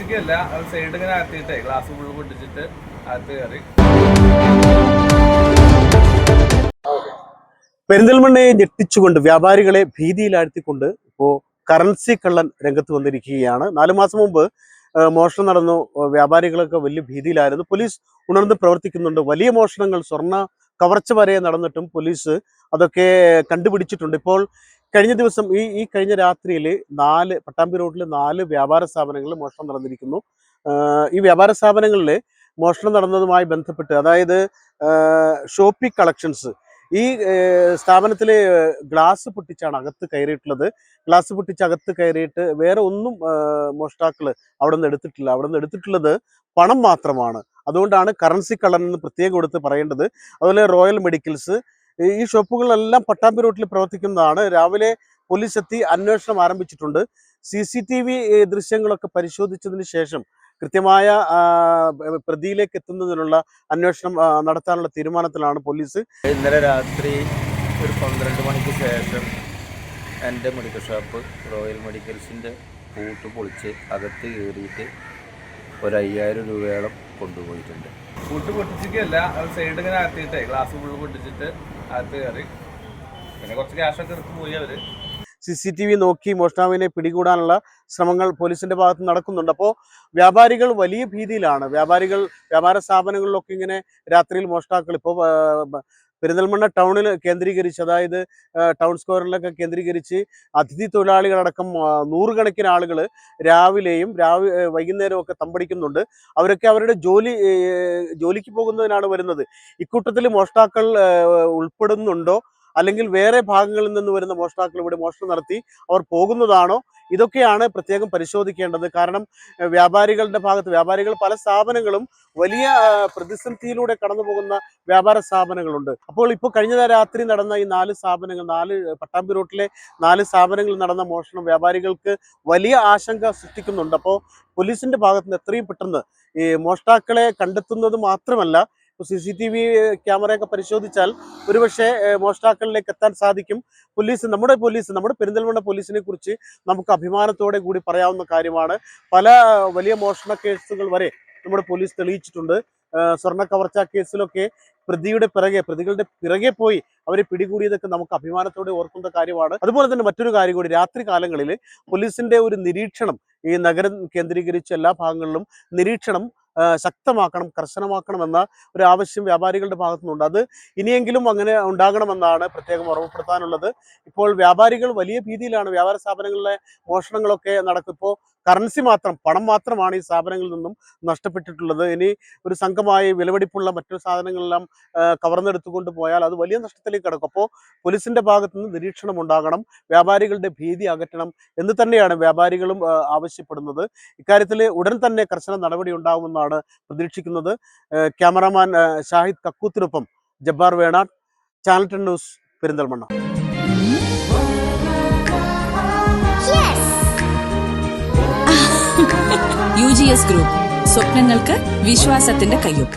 പൊട്ടിച്ചിക്കല്ല, side ഇങ്ങനെ ആത്തിയിട്ടേ glass full പൊട്ടിച്ചിട്ട് അകത്ത് കയറി. പെരിന്തൽമണ്ണയെ ഞെട്ടിച്ചുകൊണ്ട് വ്യാപാരികളെ ഭീതിയിലാഴ്ത്തിക്കൊണ്ട് ഇപ്പോൾ കറൻസി കള്ളൻ രംഗത്ത് വന്നിരിക്കുകയാണ്. 4 മാസം മുമ്പ് മോഷണം നടന്നു. വ്യാപാരികളൊക്കെ വലിയ ഭീതിയിലായിരുന്നു. പോലീസ് ഉണർന്ന് പ്രവർത്തിക്കുന്നുണ്ട്. വലിയ മോഷണങ്ങൾ, സ്വർണ്ണ കവർച്ച വരെ നടന്നിട്ടും പോലീസ് അതൊക്കെ കണ്ടുപിടിച്ചിട്ടുണ്ട്. ഇപ്പോൾ കഴിഞ്ഞ ദിവസം കഴിഞ്ഞ രാത്രിയിൽ പട്ടാമ്പി റോഡിൽ 4 വ്യാപാര സ്ഥാപനങ്ങളിൽ മോഷണം നടന്നിരിക്കുന്നു. ഈ വ്യാപാര സ്ഥാപനങ്ങളിൽ മോഷണം നടന്നതുമായി ബന്ധപ്പെട്ട്, അതായത് ഷോപ്പി കളക്ഷൻസ്, ഈ സ്ഥാപനത്തിൽ ഗ്ലാസ് പൊട്ടിച്ചാണ് അകത്ത് കയറിയിട്ടുള്ളത്. ഗ്ലാസ് പൊട്ടിച്ച് അകത്ത് കയറിയിട്ട് വേറെ ഒന്നും മോഷ്ടാക്കൾ അവിടെ നിന്ന് എടുത്തിട്ടില്ല. അവിടെ നിന്ന് എടുത്തിട്ടുള്ളത് പണം മാത്രമാണ്. അതുകൊണ്ടാണ് കറൻസി കള്ളൻ എന്ന് പ്രത്യേകം എടുത്ത് പറയേണ്ടത്. അതുപോലെ റോയൽ മെഡിക്കൽസ്, ഈ ഷോപ്പുകളെല്ലാം പട്ടാമ്പി റോഡിൽ പ്രവർത്തിക്കുന്നതാണ്. രാവിലെ പോലീസ് എത്തി അന്വേഷണം ആരംഭിച്ചിട്ടുണ്ട്. CCTV ദൃശ്യങ്ങളൊക്കെ പരിശോധിച്ചതിന് ശേഷം കൃത്യമായ പ്രതിയിലേക്ക് എത്തുന്നതിനുള്ള അന്വേഷണം നടത്താനുള്ള തീരുമാനത്തിലാണ് പോലീസ്. ഇന്നലെ രാത്രി ഒരു 12 മണിക്ക് ശേഷം എൻ്റെ മെഡിക്കൽ ഷോപ്പ് റോയൽ മെഡിക്കൽസിൻ്റെ പൂട്ട് പൊളിച്ച് അകത്ത് കയറിയിട്ട് ഒരു 5000 രൂപയോളം കൊണ്ടുപോയിട്ടുണ്ട്. പൂട്ട് പൊട്ടിച്ചിക്കല്ല, സൈഡ് ഇങ്ങനെ ആത്തിയിട്ടേ ഗ്ലാസ് ഫുള്ള് പൊട്ടിച്ചിട്ട് അകത്ത് കയറി. പിന്നെ കുറച്ച് ക്യാഷൊക്കെ എടുത്ത് പോയി അവർ. CCTV നോക്കി മോഷ്ടാവിനെ പിടികൂടാനുള്ള ശ്രമങ്ങൾ പോലീസിന്റെ ഭാഗത്ത് നടക്കുന്നുണ്ട്. അപ്പോൾ വ്യാപാരികൾ വലിയ ഭീതിയിലാണ്. വ്യാപാര സ്ഥാപനങ്ങളിലൊക്കെ ഇങ്ങനെ രാത്രിയിൽ മോഷ്ടാക്കൾ ഇപ്പോൾ പെരിന്തൽമണ്ണ ടൗണിൽ കേന്ദ്രീകരിച്ച്, അതായത് ടൗൺ സ്ക്വയറിലൊക്കെ കേന്ദ്രീകരിച്ച് അതിഥി തൊഴിലാളികളടക്കം 100 കണക്കിന് ആളുകൾ രാവിലെയും വൈകുന്നേരവും ഒക്കെ തമ്പടിക്കുന്നുണ്ട്. അവരൊക്കെ അവരുടെ ജോലിക്ക് പോകുന്നതിനാണ് വരുന്നത്. ഇക്കൂട്ടത്തിൽ മോഷ്ടാക്കൾ ഉൾപ്പെടുന്നുണ്ടോ, അല്ലെങ്കിൽ വേറെ ഭാഗങ്ങളിൽ നിന്ന് വരുന്ന മോഷ്ടാക്കൾ ഇവിടെ മോഷണം നടത്തി അവർ പോകുന്നതാണോ? ഇതൊക്കെയാണ് പ്രത്യേകം പരിശോധിക്കേണ്ടത്. കാരണം വ്യാപാരികൾ പല സ്ഥാപനങ്ങളും വലിയ പ്രതിസന്ധിയിലൂടെ കടന്നു പോകുന്ന വ്യാപാര സ്ഥാപനങ്ങളുണ്ട്. അപ്പോൾ ഇപ്പോൾ കഴിഞ്ഞ രാത്രി നടന്ന ഈ 4 സ്ഥാപനങ്ങൾ, പട്ടാമ്പി റോട്ടിലെ 4 സ്ഥാപനങ്ങളിൽ നടന്ന മോഷണം വ്യാപാരികൾക്ക് വലിയ ആശങ്ക സൃഷ്ടിക്കുന്നുണ്ട്. അപ്പോൾ പോലീസിന്റെ ഭാഗത്ത് നിന്ന് എത്രയും പെട്ടെന്ന് ഈ മോഷ്ടാക്കളെ കണ്ടെത്തുന്നത് മാത്രമല്ല, CCTV ക്യാമറയൊക്കെ പരിശോധിച്ചാൽ ഒരുപക്ഷെ മോഷ്ടാക്കളിലേക്ക് എത്താൻ സാധിക്കും. നമ്മുടെ പെരിന്തൽമണ്ണ പോലീസിനെ കുറിച്ച് നമുക്ക് അഭിമാനത്തോടെ കൂടി പറയാവുന്ന കാര്യമാണ്. പല വലിയ മോഷണ കേസുകൾ വരെ നമ്മുടെ പോലീസ് തെളിയിച്ചിട്ടുണ്ട്. സ്വർണ്ണ കവർച്ചാ കേസിലൊക്കെ പ്രതികളുടെ പിറകെ പോയി അവരെ പിടികൂടിയതൊക്കെ നമുക്ക് അഭിമാനത്തോടെ ഓർക്കുന്ന കാര്യമാണ്. അതുപോലെ തന്നെ മറ്റൊരു കാര്യം കൂടി, രാത്രി കാലങ്ങളിൽ പോലീസിന്റെ ഒരു നിരീക്ഷണം, ഈ നഗരം കേന്ദ്രീകരിച്ച എല്ലാ ഭാഗങ്ങളിലും നിരീക്ഷണം ശക്തമാക്കണം, കർശനമാക്കണമെന്ന ഒരു ആവശ്യം വ്യാപാരികളുടെ ഭാഗത്തുനിന്നുണ്ട്. അത് ഇനിയെങ്കിലും അങ്ങനെ ഉണ്ടാകണമെന്നാണ് പ്രത്യേകം ഓർമ്മപ്പെടുത്താനുള്ളത്. ഇപ്പോൾ വ്യാപാരികൾ വലിയ ഭീതിയിലാണ്. വ്യാപാര സ്ഥാപനങ്ങളിലെ മോഷണങ്ങളൊക്കെ നടക്കും. ഇപ്പോൾ പണം മാത്രമാണ് ഈ സ്ഥാപനങ്ങളിൽ നിന്നും നഷ്ടപ്പെട്ടിട്ടുള്ളത്. ഇനി ഒരു സംഘമായി വിലപിടിപ്പുള്ള മറ്റു സാധനങ്ങളെല്ലാം കവർന്നെടുത്തുകൊണ്ട് പോയാൽ അത് വലിയ നഷ്ടത്തിലേക്ക് കിടക്കും. അപ്പോൾ പോലീസിന്റെ ഭാഗത്തു നിന്ന് നിരീക്ഷണം ഉണ്ടാകണം, വ്യാപാരികളുടെ ഭീതി അകറ്റണം എന്ന് തന്നെയാണ് വ്യാപാരികളും ആവശ്യപ്പെടുന്നത്. ഇക്കാര്യത്തിൽ ഉടൻ തന്നെ കർശന നടപടി ഉണ്ടാകുമെന്നാണ് പ്രതീക്ഷിക്കുന്നത്. ക്യാമറാമാൻ ഷാഹിദ് കക്കൂത്തിനൊപ്പം Jabbar Venad, channel 10 news, Perinthalmanna. UGS group, സ്വപ്നങ്ങൾക്ക് വിശ്വാസത്തിന്റെ കയ്യൊപ്പ്.